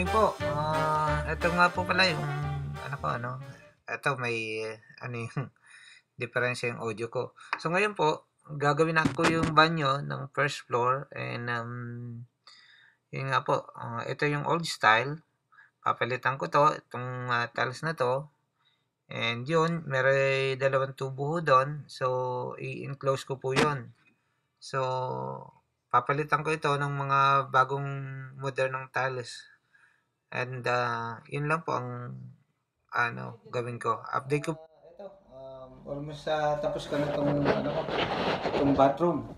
morning po. Eto nga po pala yung ano ko ano, eto may ano yung diferensya yung audio ko. So ngayon po, gagawin ako yung banyo ng first floor and yun nga po, ito yung old style. Papalitan ko to, itong tiles na to. And yun, may dalawang tubo ho doon. So, i-enclose ko po yun. So, papalitan ko ito ng mga bagong modernong tiles. And yun lang po ang gawin ko. Update ko. Ito, almost tapos ko na itong bathroom.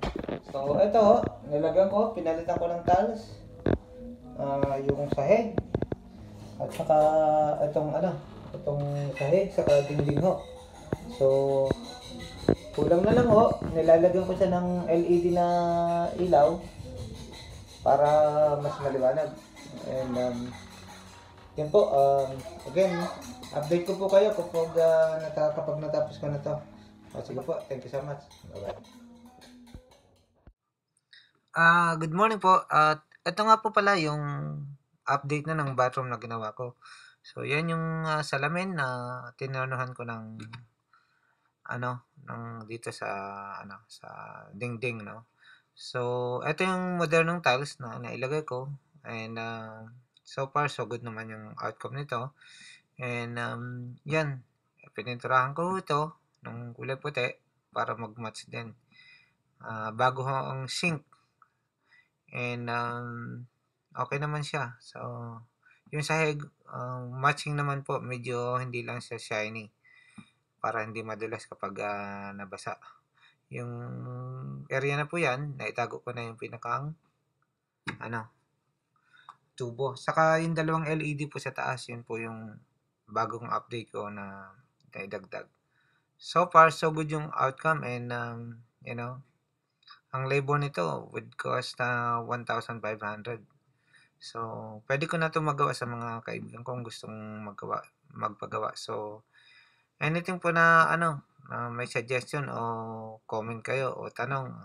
So, ito, nilagyan ko, pinalitan ko ng tiles. Yung sahig. At saka itong sahig, saka dingding ho. So, kulang na lang ho, nilalagyan ko siya ng LED na ilaw para mas maliwanag. And yan po, again, update ko po kayo kapag natapos ko na to. Sige po, thank you so much. Bye-bye. Good morning po. Ito nga po pala yung update na ng bathroom na ginawa ko. So, yan yung salamin na tinornohan ko ng dito sa dingding, no. So, ito yung modernong tiles na nailagay ko and so far so good naman yung outcome nito. And yan, pininturahan ko ito ng kulay puti para mag-match din. Bago ang sink. And okay naman siya. So, yung sahig, matching naman po. Medyo hindi lang siya shiny para hindi madulas kapag nabasa. Yung area na po yan, naitago ko na yung pinakang tubo. Saka yung dalawang LED po sa taas, yun po yung bagong update ko na naidagdag. So far, so good yung outcome and ang labor nito would cost 1,500. So, pwede ko na ito magawa sa mga kaibigan kong gustong magpagawa. So, anything po na may suggestion o comment kayo o tanong,